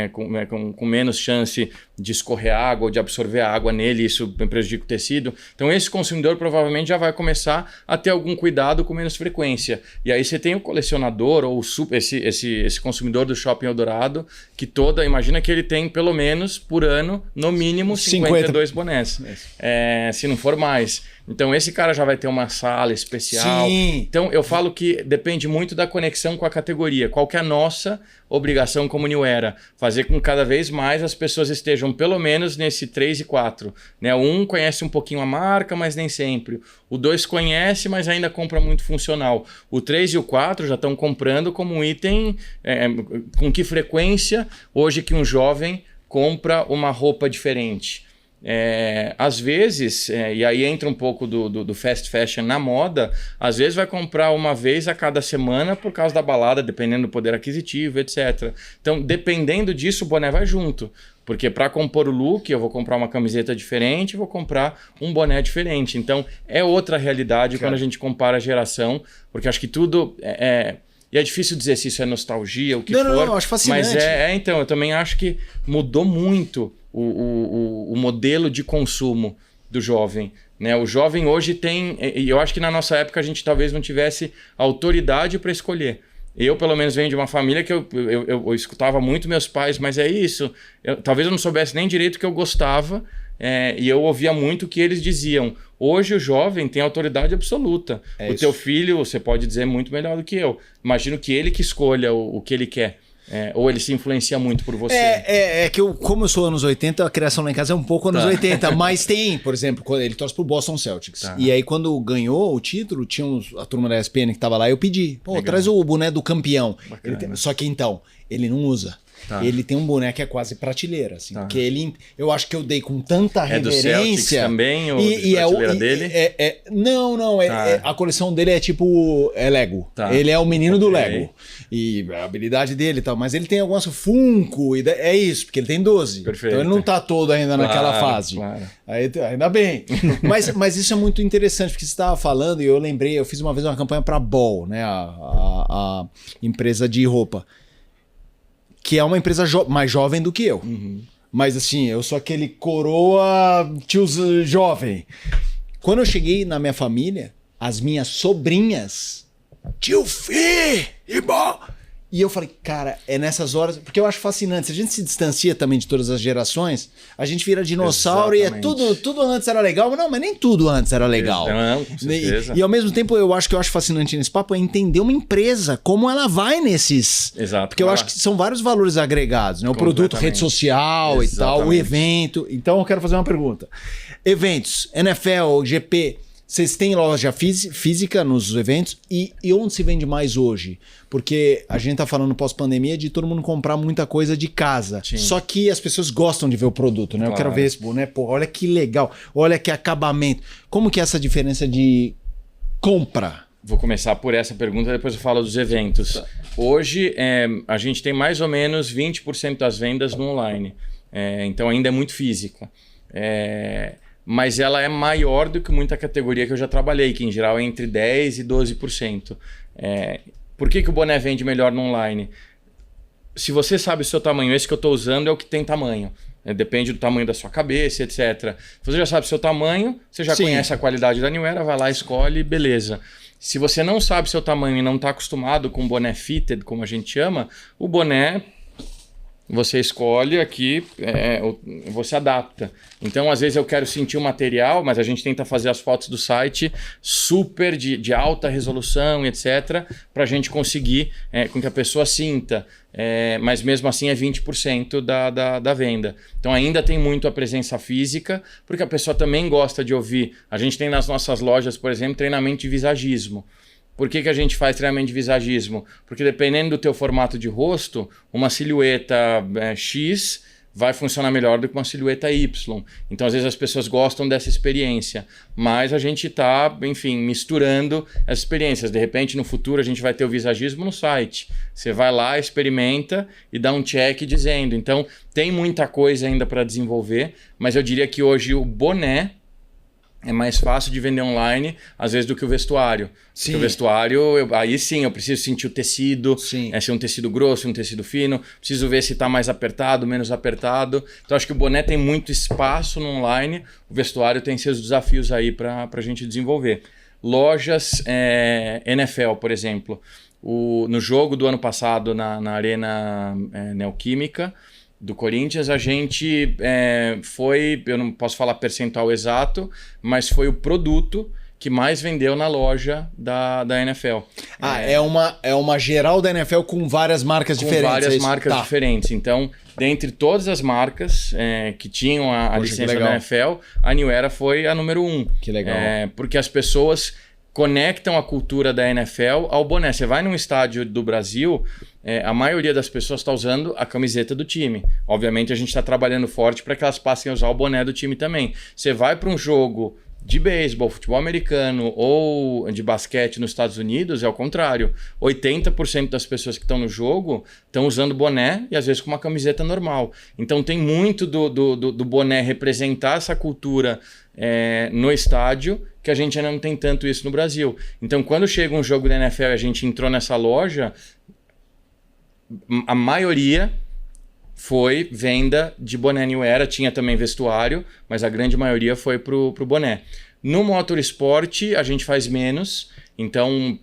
com menos chance de escorrer água ou de absorver água nele, isso prejudica o tecido. Então esse consumidor provavelmente já vai começar a ter algum cuidado com menos frequência. E aí você tem o colecionador ou esse consumidor do Shopping Eldorado, que imagina que ele tem pelo menos por ano, no mínimo, 52 bonés. Se não for mais. Então esse cara já vai ter uma sala especial. Sim. Então eu falo que depende muito da conexão com a categoria. Qual que é a nossa obrigação como New Era? Fazer com que cada vez mais as pessoas estejam pelo menos nesse 3 e 4. Né? O 1 conhece um pouquinho a marca, mas nem sempre. O 2 conhece, mas ainda compra muito funcional. O 3 e o 4 já estão comprando como um item... com que frequência hoje que um jovem compra uma roupa diferente? Às vezes, e aí entra um pouco do fast fashion na moda, às vezes vai comprar uma vez a cada semana por causa da balada, dependendo do poder aquisitivo, etc. Então, dependendo disso, o boné vai junto. Porque para compor o look, eu vou comprar uma camiseta diferente, vou comprar um boné diferente. Então, é outra realidade quando a gente compara a geração, porque acho que tudo... E é difícil dizer se isso é nostalgia, o que for. Não, acho fascinante. Mas então, eu também acho que mudou muito o modelo de consumo do jovem. Né? O jovem hoje tem... E eu acho que na nossa época a gente talvez não tivesse autoridade para escolher. Eu, pelo menos, venho de uma família que eu escutava muito meus pais, mas é isso. Talvez eu não soubesse nem direito o que eu gostava, e eu ouvia muito o que eles diziam. Hoje o jovem tem autoridade absoluta. Teu filho, você pode dizer muito melhor do que eu. Imagino que ele que escolha o que ele quer. Ou ele se influencia muito por você. Que como eu sou anos 80, a criação lá em casa é um pouco anos 80, mas tem, por exemplo, quando ele torce pro Boston Celtics. Tá. E aí quando ganhou o título, tinha a turma da ESPN que tava lá, eu pedi, traz o boné do campeão. Só que então, ele não usa. Tá. Ele tem um boné que é quase prateleira, assim, porque eu acho que eu dei com tanta reverência. É do Celtics também, ou prateleira dele? Não, a coleção dele é tipo, Lego. Tá. Ele é o menino do Lego. E a habilidade dele e tal, mas ele tem algumas Funko, e é isso, porque ele tem 12. Perfeito. Então ele não tá todo ainda naquela fase. Claro. Aí, ainda bem. mas isso é muito interessante, porque você estava falando, e eu lembrei, eu fiz uma vez uma campanha para Ball, né, a empresa de roupa, que é uma empresa mais jovem do que eu. Uhum. Mas assim, eu sou aquele coroa tio jovem. Quando eu cheguei na minha família, as minhas sobrinhas, tio Fih, E eu falei, cara, é nessas horas... Porque eu acho fascinante. Se a gente se distancia também de todas as gerações, a gente vira dinossauro. Exatamente. E é tudo antes era legal. Não, mas nem tudo antes era legal. Não, com certeza. E ao mesmo tempo, eu acho fascinante nesse papo é entender uma empresa, como ela vai nesses... Exato. Porque eu acho que são vários valores agregados, né? O produto, rede social e tal, o evento. Então eu quero fazer uma pergunta. Eventos, NFL, GP... Vocês têm loja física nos eventos? E onde se vende mais hoje? Porque a gente tá falando pós-pandemia de todo mundo comprar muita coisa de casa. Sim. Só que as pessoas gostam de ver o produto, né? Claro. Eu quero ver esse boné. Pô, olha que legal. Olha que acabamento. Como que é essa diferença de compra? Vou começar por essa pergunta, depois eu falo dos eventos. Tá. Hoje, a gente tem mais ou menos 20% das vendas no online. Então ainda é muito física. Mas ela é maior do que muita categoria que eu já trabalhei, que em geral é entre 10% e 12%. Por que o boné vende melhor no online? Se você sabe o seu tamanho, esse que eu estou usando é o que tem tamanho. Depende do tamanho da sua cabeça, etc. Se você já sabe o seu tamanho, você já conhece a qualidade da New Era, vai lá, escolhe, beleza. Se você não sabe o seu tamanho e não está acostumado com boné fitted, como a gente chama, o boné... Você escolhe aqui, você adapta. Então, às vezes eu quero sentir o material, mas a gente tenta fazer as fotos do site super de alta resolução, etc., para a gente conseguir com que a pessoa sinta. Mas mesmo assim é 20% da venda. Então ainda tem muito a presença física, porque a pessoa também gosta de ouvir. A gente tem nas nossas lojas, por exemplo, treinamento de visagismo. Por que a gente faz treinamento de visagismo? Porque dependendo do teu formato de rosto, uma silhueta X vai funcionar melhor do que uma silhueta Y. Então, às vezes, as pessoas gostam dessa experiência. Mas a gente está, enfim, misturando as experiências. De repente, no futuro, a gente vai ter o visagismo no site. Você vai lá, experimenta e dá um check dizendo. Então, tem muita coisa ainda para desenvolver, mas eu diria que hoje o boné é mais fácil de vender online, às vezes, do que o vestuário. Sim. Porque o vestuário, aí sim, eu preciso sentir o tecido, se é um tecido grosso, um tecido fino, preciso ver se está mais apertado, menos apertado. Então, acho que o boné tem muito espaço no online, o vestuário tem seus desafios aí para a gente desenvolver. Lojas NFL, por exemplo. No jogo do ano passado, na Arena Neoquímica, do Corinthians, a gente foi, eu não posso falar percentual exato, mas foi o produto que mais vendeu na loja da NFL. É uma geral da NFL com várias marcas diferentes. Com várias marcas diferentes. Então, dentre todas as marcas que tinham a licença da NFL, a New Era foi a número 1. Que legal. Porque as pessoas conectam a cultura da NFL ao boné. Você vai num estádio do Brasil, a maioria das pessoas está usando a camiseta do time. Obviamente a gente está trabalhando forte para que elas passem a usar o boné do time também. Você vai para um jogo de beisebol, futebol americano ou de basquete nos Estados Unidos, é o contrário. 80% das pessoas que estão no jogo estão usando boné e às vezes com uma camiseta normal. Então tem muito do boné representar essa cultura no estádio, que a gente ainda não tem tanto isso no Brasil. Então quando chega um jogo da NFL e a gente entrou nessa loja, a maioria foi venda de boné New Era, tinha também vestuário, mas a grande maioria foi pro boné. No Motorsport a gente faz menos, então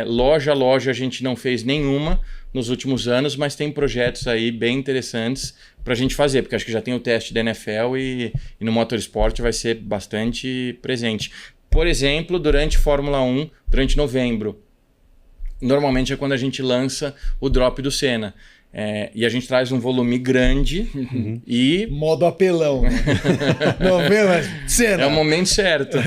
loja a gente não fez nenhuma nos últimos anos, mas tem projetos aí bem interessantes para a gente fazer, porque acho que já tem o teste da NFL e no Motorsport vai ser bastante presente. Por exemplo, durante Fórmula 1, durante novembro, normalmente é quando a gente lança o drop do Senna. E a gente traz um volume grande e... Modo apelão. Novembro, Senna. É o momento certo.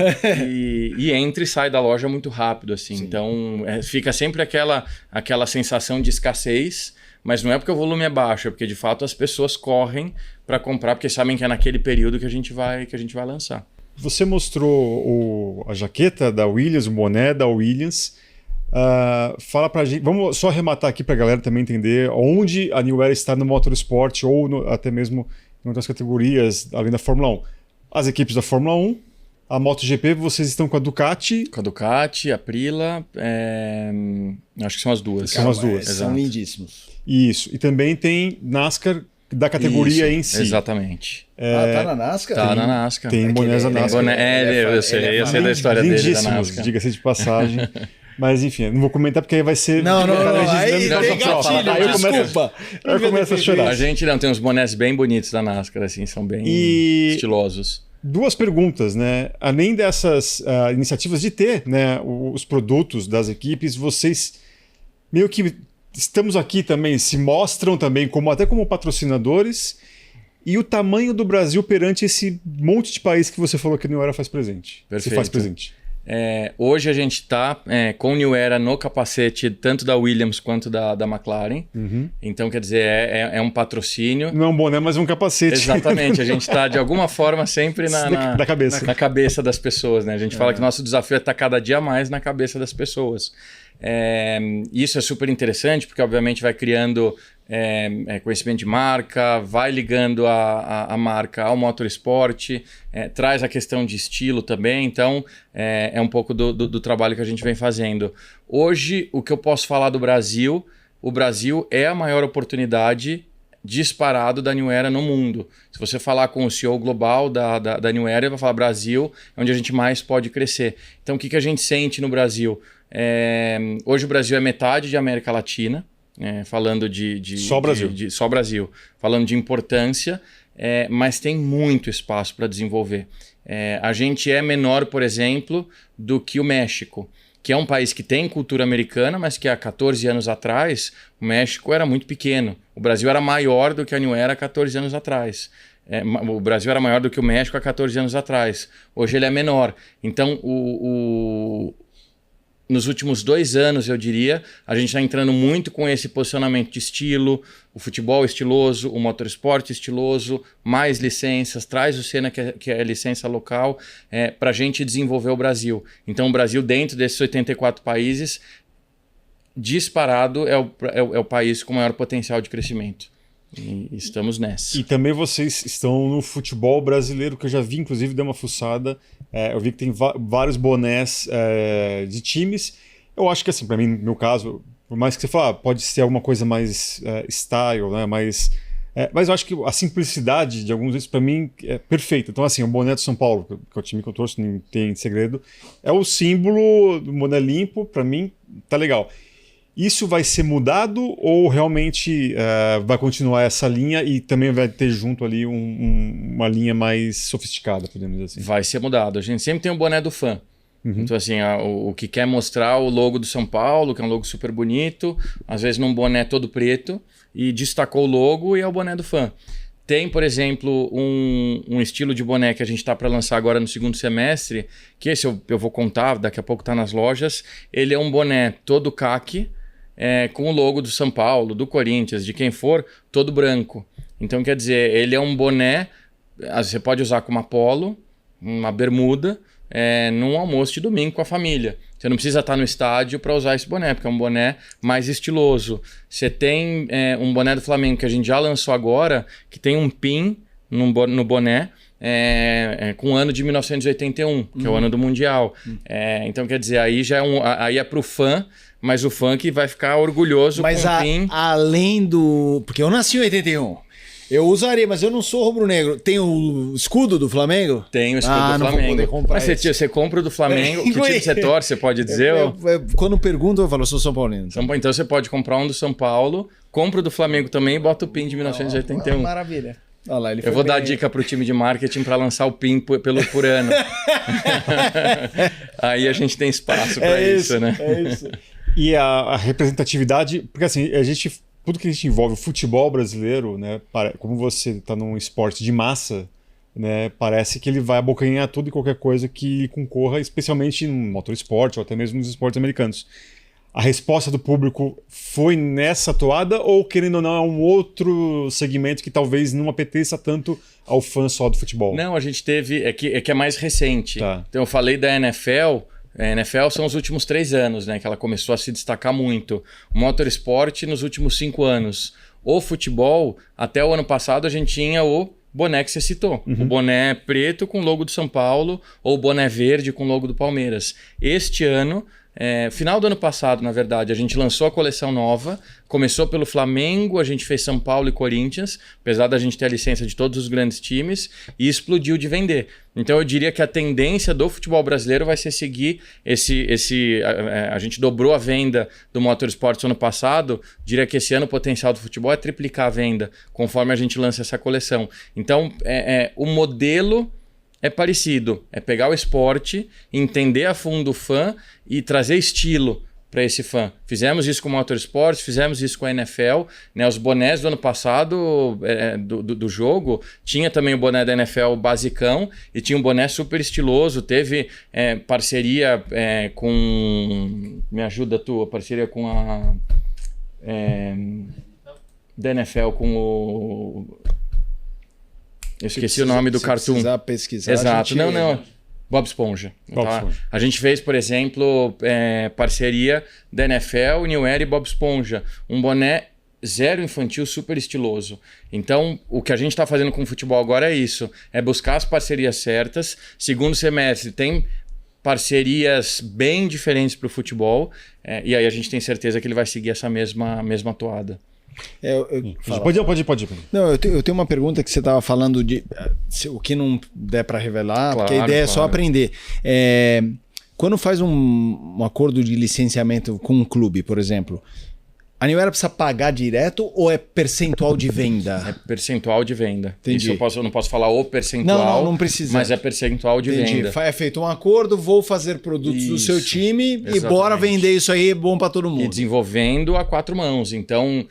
E entra e sai da loja muito rápido, assim. Sim. Então, fica sempre aquela sensação de escassez, mas não é porque o volume é baixo, é porque, de fato, as pessoas correm para comprar, porque sabem que é naquele período que a gente vai lançar. Você mostrou a jaqueta da Williams, o boné da Williams. Fala pra gente, vamos só arrematar aqui pra galera também entender onde a New Era está no Motorsport ou até mesmo em outras categorias, além da Fórmula 1. As equipes da Fórmula 1, a MotoGP, vocês estão com a Ducati. Com a Ducati, a Aprilia, acho que são as duas. São as duas. São lindíssimos. Isso, e também tem NASCAR da categoria em si. Exatamente. Tá na NASCAR? Tá na NASCAR. Tem bonés da NASCAR. Eu sei da história dele da NASCAR. Diga-se de passagem. Mas enfim, não vou comentar porque aí vai ser... Não. Aí tem gatilho, desculpa. Aí começa a chorar. A gente tem uns bonés bem bonitos da NASCAR, assim, são bem estilosos. 2 perguntas, né? Além dessas iniciativas de ter, né, os produtos das equipes, vocês meio que estamos aqui também, se mostram também até como patrocinadores, e o tamanho do Brasil perante esse monte de país que você falou que a New Era faz presente. Perfeito. Se faz presente. Hoje a gente está com New Era no capacete tanto da Williams quanto da McLaren. Então, quer dizer, é um patrocínio. Não é um boné, mas um capacete. Exatamente. A gente está, de alguma forma, sempre na cabeça das pessoas. Né? A gente fala que nosso desafio é estar cada dia mais na cabeça das pessoas. Isso é super interessante, porque obviamente vai criando conhecimento de marca, vai ligando a marca ao motorsport, traz a questão de estilo também. Então, é um pouco do trabalho que a gente vem fazendo. Hoje, o que eu posso falar do Brasil, o Brasil é a maior oportunidade disparado da New Era no mundo. Se você falar com o CEO global da New Era, ele vai falar Brasil é onde a gente mais pode crescer. Então, o que a gente sente no Brasil? Hoje o Brasil é metade de América Latina, falando só Brasil. Só Brasil, falando de importância, mas tem muito espaço para desenvolver. A gente é menor, por exemplo, do que o México, que é um país que tem cultura americana, mas que há 14 anos atrás o México era muito pequeno. O Brasil era maior do que a New Era há 14 anos atrás. O Brasil era maior do que o México há 14 anos atrás. Hoje ele é menor. Então, nos últimos 2 anos, eu diria, a gente está entrando muito com esse posicionamento de estilo, o futebol estiloso, o motorsport estiloso, mais licenças, traz o Senna, que é licença local, para a gente desenvolver o Brasil. Então, o Brasil, dentro desses 84 países, disparado é o país com maior potencial de crescimento. E estamos nessa. E também vocês estão no futebol brasileiro, que eu já vi, inclusive, dei uma fuçada. Eu vi que tem vários bonés de times. Eu acho que, assim, para mim, no meu caso, por mais que você fale, pode ser alguma coisa mais style, né? Mas eu acho que a simplicidade de alguns deles, para mim, é perfeita. Então, assim, o boné do São Paulo, que é o time que eu torço, não tem segredo, é o símbolo do boné limpo, para mim, tá legal. Isso vai ser mudado ou realmente vai continuar essa linha e também vai ter junto ali uma linha mais sofisticada, podemos dizer assim? Vai ser mudado. A gente sempre tem um boné do fã. Então, assim, o que quer mostrar o logo do São Paulo, que é um logo super bonito, às vezes num boné todo preto, e destacou o logo e é o boné do fã. Tem, por exemplo, um estilo de boné que a gente está para lançar agora no segundo semestre, que esse eu vou contar, daqui a pouco está nas lojas. Ele é um boné todo caqui, com o logo do São Paulo, do Corinthians, de quem for, todo branco. Então, quer dizer, ele é um boné, você pode usar com uma polo, uma bermuda, num almoço de domingo com a família. Você não precisa estar no estádio para usar esse boné, porque é um boné mais estiloso. Você tem um boné do Flamengo que a gente já lançou agora, que tem um pin no boné, com o ano de 1981, que é o ano do Mundial. Então, quer dizer, aí já aí é para o fã, mas o fã que vai ficar orgulhoso mas com o pin. Além do... Porque eu nasci em 81. Eu usaria, mas eu não sou rubro-negro. Tem o escudo do Flamengo? Tem o escudo do Flamengo. Vou poder comprar. Mas você compra o do Flamengo. Que time você torce, você pode dizer? Quando perguntam, eu falo, eu sou São Paulino. Então você pode comprar um do São Paulo, compra o do Flamengo também e bota o pin de 1981. Maravilha. Olha lá, eu vou dar dica pro time de marketing para lançar o PIN por ano. Aí a gente tem espaço para isso, né? É isso. E a representatividade, porque assim, tudo que a gente envolve o futebol brasileiro, né, como você está num esporte de massa, né, parece que ele vai abocanhar tudo e qualquer coisa que concorra, especialmente no motorsport ou até mesmo nos esportes americanos. A resposta do público foi nessa toada ou, querendo ou não, é um outro segmento que talvez não apeteça tanto ao fã só do futebol? Não, a gente teve... É que é mais recente. Tá. Então eu falei da NFL... A NFL são os últimos 3 anos, né, que ela começou a se destacar muito. O motorsport nos últimos 5 anos. O futebol, até o ano passado, a gente tinha o boné que você citou. O boné preto com o logo do São Paulo ou o boné verde com o logo do Palmeiras. Este ano, Final do ano passado, na verdade, a gente lançou a coleção nova, começou pelo Flamengo, a gente fez São Paulo e Corinthians, apesar da gente ter a licença de todos os grandes times, e explodiu de vender. Então eu diria que a tendência do futebol brasileiro vai ser seguir a gente dobrou a venda do Motorsports ano passado, diria que esse ano o potencial do futebol é triplicar a venda, conforme a gente lança essa coleção. Então o modelo é parecido, é pegar o esporte, entender a fundo o fã e trazer estilo para esse fã. Fizemos isso com o Motorsports, fizemos isso com a NFL, né? Os bonés do ano passado do jogo, tinha também o boné da NFL basicão e tinha um boné super estiloso, teve parceria com... Me ajuda tu, a parceria com a... da NFL com o... Eu esqueci o nome do cartoon. Precisar pesquisar. Exato. Não. Bob Esponja. A gente fez, por exemplo, parceria da NFL, New Era e Bob Esponja. Um boné zero infantil super estiloso. Então, o que a gente está fazendo com o futebol agora é isso. É buscar as parcerias certas. Segundo semestre tem parcerias bem diferentes para o futebol. E aí a gente tem certeza que ele vai seguir essa mesma toada. Pode. Não, eu tenho uma pergunta que você estava falando de o que não der para revelar, porque a ideia é só aprender. Quando faz um acordo de licenciamento com um clube, por exemplo, a New Era precisa pagar direto ou é percentual de venda? É percentual de venda. Entendi. Isso eu não posso falar o percentual, não precisa. Mas é percentual de venda. É feito um acordo, vou fazer produtos do seu time exatamente. E bora vender isso aí, bom para todo mundo. E desenvolvendo a 4 mãos. Então...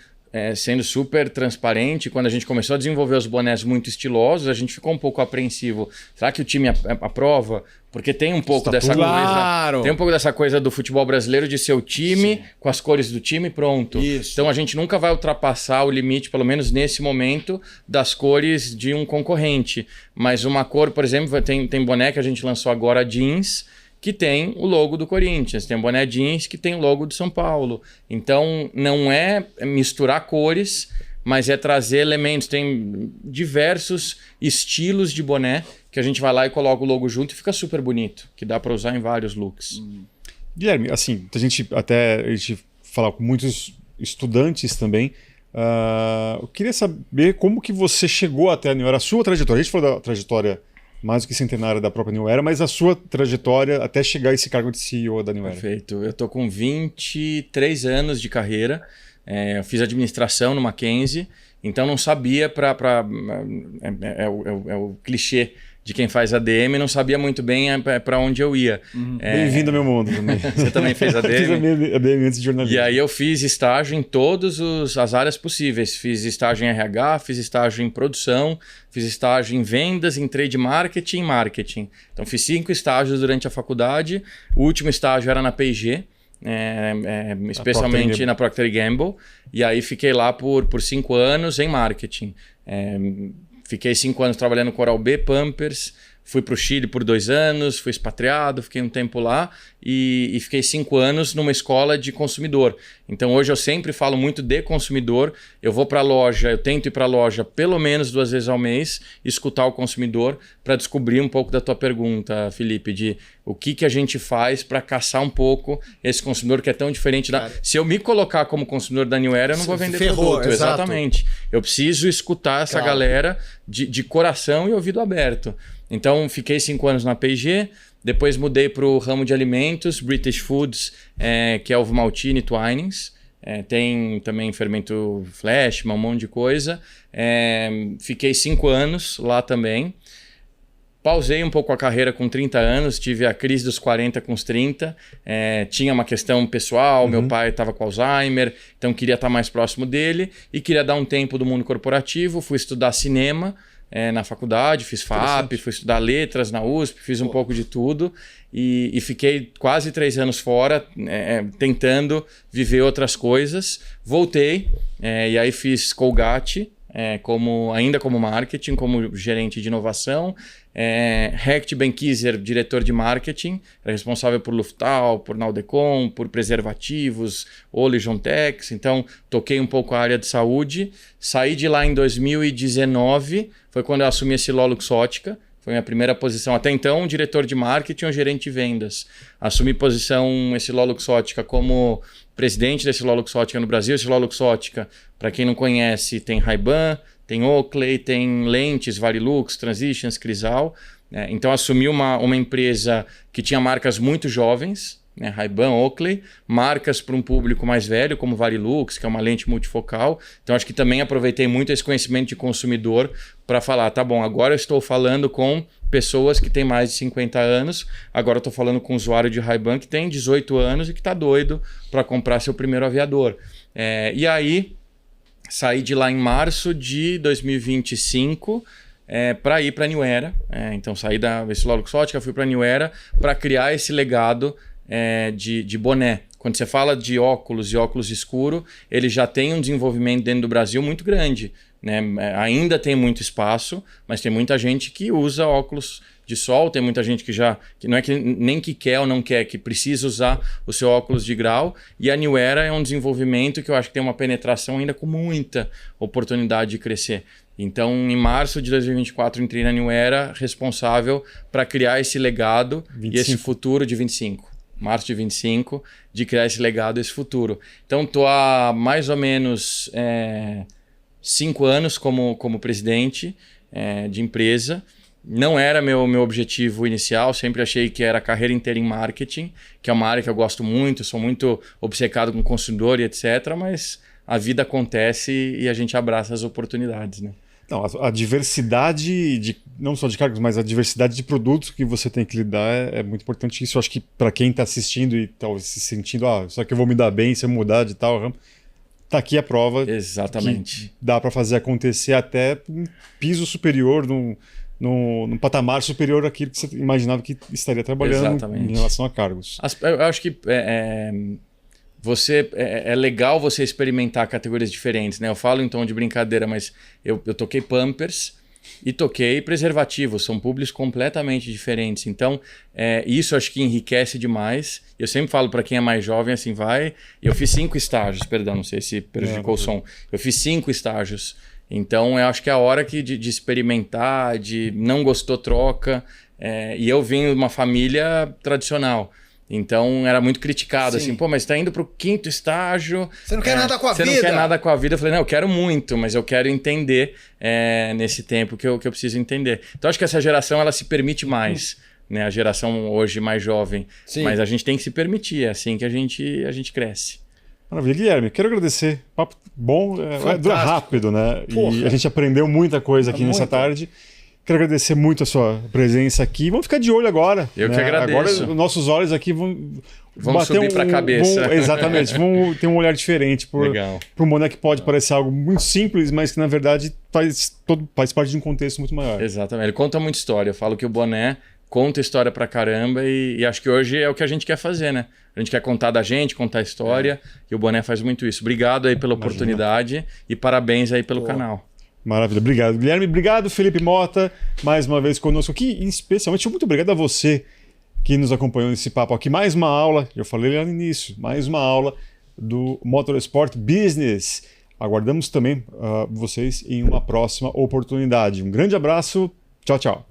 sendo super transparente, quando a gente começou a desenvolver os bonés muito estilosos, a gente ficou um pouco apreensivo. Será que o time aprova? Porque tem um pouco dessa coisa. Tem um pouco dessa coisa do futebol brasileiro de ser o time, sim, com as cores do time, pronto. Isso. Então a gente nunca vai ultrapassar o limite, pelo menos nesse momento, das cores de um concorrente. Mas uma cor, por exemplo, tem boné que a gente lançou agora, jeans, que tem o logo do Corinthians, tem um boné jeans que tem o logo do São Paulo. Então, não é misturar cores, mas é trazer elementos. Tem diversos estilos de boné que a gente vai lá e coloca o logo junto e fica super bonito, que dá para usar em vários looks. Guilherme, assim, a gente fala com muitos estudantes também. Eu queria saber como que você chegou até a New Era, a sua trajetória. A gente falou da trajetória mais do que centenária da própria New Era, mas a sua trajetória até chegar a esse cargo de CEO da New Era. Perfeito. Eu tô com 23 anos de carreira. Eu fiz administração no Mackenzie, então não sabia é o clichê de quem faz ADM, não sabia muito bem para onde eu ia. Bem-vindo ao meu mundo também. Você também fez ADM? Fiz ADM antes de jornalismo. E aí eu fiz estágio em todas as áreas possíveis. Fiz estágio em RH, fiz estágio em produção, fiz estágio em vendas, em trade marketing e marketing. Então fiz 5 estágios durante a faculdade. O último estágio era na P&G, especialmente na Procter & Gamble. E aí fiquei lá por 5 anos em marketing. Fiquei 5 anos trabalhando com Oral-B, Pampers, fui para o Chile por 2 anos, fui expatriado, fiquei um tempo lá e fiquei 5 anos numa escola de consumidor. Então hoje eu sempre falo muito de consumidor, eu vou para a loja, eu tento ir para a loja pelo menos 2 vezes ao mês, escutar o consumidor para descobrir um pouco da tua pergunta, Felipe, de o que a gente faz para caçar um pouco esse consumidor que é tão diferente da... Se eu me colocar como consumidor da New Era, eu não vou vender produto. Exatamente. Eu preciso escutar essa galera de coração e ouvido aberto. Então, fiquei 5 anos na P&G, depois mudei para o ramo de alimentos, British Foods, que é o Maltine e Twinings. Tem também fermento flash, um monte de coisa. Fiquei 5 anos lá também. Pausei um pouco a carreira com 30 anos, tive a crise dos 40 com os 30. Tinha uma questão pessoal, meu pai estava com Alzheimer, então queria estar mais próximo dele e queria dar um tempo do mundo corporativo. Fui estudar cinema na faculdade, fiz FAP, fui estudar letras na USP, fiz um pouco de tudo e fiquei quase 3 anos fora, tentando viver outras coisas. Voltei e aí fiz Colgate, ainda como marketing, como gerente de inovação. Hecht Benckiser, diretor de marketing, era responsável por Luftal, por Naldecon, por preservativos, Olijontex. Então toquei um pouco a área de saúde. Saí de lá em 2019, foi quando eu assumi a Essilor Luxótica. Foi minha primeira posição. Até então, diretor de marketing ou gerente de vendas. Assumi posição Essilor-Luxottica como presidente da Essilor-Luxottica no Brasil. Essilor-Luxottica, para quem não conhece, tem Ray-Ban, tem Oakley, tem lentes, Varilux, Transitions, Crizal. Então, assumi uma empresa que tinha marcas muito jovens, né, Ray-Ban, Oakley, marcas para um público mais velho, como Varilux, que é uma lente multifocal. Então, acho que também aproveitei muito esse conhecimento de consumidor para falar, tá bom, agora eu estou falando com pessoas que têm mais de 50 anos, agora eu estou falando com um usuário de Ray-Ban que tem 18 anos e que está doido para comprar seu primeiro aviador. E aí, saí de lá em março de 2025 para ir para a New Era. Então, saí da Essilor-Luxottica, fui para a New Era para criar esse legado de boné. Quando você fala de óculos e óculos escuro, ele já tem um desenvolvimento dentro do Brasil muito grande, né? Ainda tem muito espaço, mas tem muita gente que usa óculos de sol, tem muita gente que não é que nem que quer ou não quer, que precisa usar o seu óculos de grau. E a New Era é um desenvolvimento que eu acho que tem uma penetração ainda com muita oportunidade de crescer. Então, em março de 2024, entrei na New Era, responsável para criar esse legado 25. E esse futuro de 25. Março de 25, de criar esse legado, esse futuro. Então, estou há mais ou menos 5 anos como presidente de empresa. Não era meu objetivo inicial, sempre achei que era a carreira inteira em marketing, que é uma área que eu gosto muito, sou muito obcecado com o consumidor e etc., mas a vida acontece e a gente abraça as oportunidades, né? Não, a diversidade, não só de cargos, mas a diversidade de produtos que você tem que lidar é muito importante. Isso eu acho que para quem está assistindo e está se sentindo, só que eu vou me dar bem se eu mudar de tal, tá aqui a prova. Exatamente. Que dá para fazer acontecer até um piso superior, num patamar superior àquilo que você imaginava que estaria trabalhando. Exatamente. Em relação a cargos. Eu acho que é legal você experimentar categorias diferentes, né? Eu falo em tom de brincadeira, mas eu toquei Pampers e toquei preservativos, são públicos completamente diferentes. Então, isso acho que enriquece demais. Eu sempre falo para quem é mais jovem, assim, eu fiz 5 estágios, perdão, não sei se prejudicou o som. Eu fiz 5 estágios. Então, eu acho que é a hora de experimentar, de não gostou, troca. E eu vim de uma família tradicional. Então, era muito criticado, assim, mas tá indo pro 5º estágio... Você não quer nada com a vida? Você não quer nada com a vida. Eu falei, não, eu quero muito, mas eu quero entender nesse tempo que eu preciso entender. Então, acho que essa geração, ela se permite mais, né? A geração hoje mais jovem. Sim. Mas a gente tem que se permitir, é assim que a gente cresce. Maravilha. Guilherme, quero agradecer. Papo bom, dura rápido, né? Porra. E a gente aprendeu muita coisa aqui nessa tarde. Quero agradecer muito a sua presença aqui. Vamos ficar de olho agora. Eu que agradeço. Agora os nossos olhos aqui vão subir para a cabeça. Exatamente. Vão ter um olhar diferente para um boné que pode parecer algo muito simples, mas que na verdade faz parte de um contexto muito maior. Exatamente. Ele conta muita história. Eu falo que o boné conta história pra caramba e acho que hoje é o que a gente quer fazer, né? A gente quer contar da gente, contar a história e o boné faz muito isso. Obrigado aí pela oportunidade e parabéns aí pelo canal. Maravilha, obrigado Guilherme, obrigado Felipe Mota, mais uma vez conosco aqui, e especialmente muito obrigado a você que nos acompanhou nesse papo aqui, mais uma aula, eu falei lá no início, mais uma aula do Motorsport Business. Aguardamos também vocês em uma próxima oportunidade. Um grande abraço, tchau, tchau.